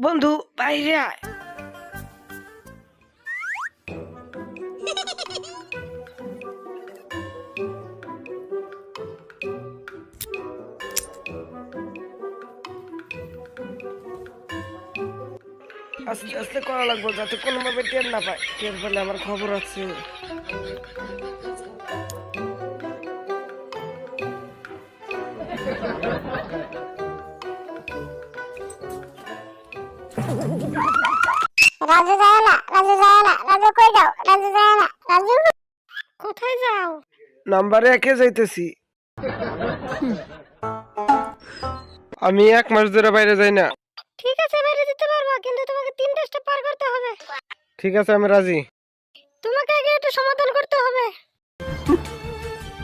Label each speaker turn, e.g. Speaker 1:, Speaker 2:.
Speaker 1: বন্ধু বাইরে আয়। আস্তে আস্তে করা লাগবে যাতে কোনোভাবে টের না পায়, টের পেলে আমার খবর আছে।
Speaker 2: রাজু যায় না, রাজু যায় না, রাজু কই যাও, রাজু যায় না, রাজু কোথায় যাও?
Speaker 1: নাম্বারে একে যাইতেছি। আমি 1 মাস ধরে বাইরে যাই না।
Speaker 2: ঠিক আছে বাইরে যেতে পারবো, কিন্তু তোমাকে 3টা স্টেপ পার করতে হবে।
Speaker 1: ঠিক আছে, আমি রাজি।
Speaker 2: তোমাকে আগে একটু সমাধান করতে হবে।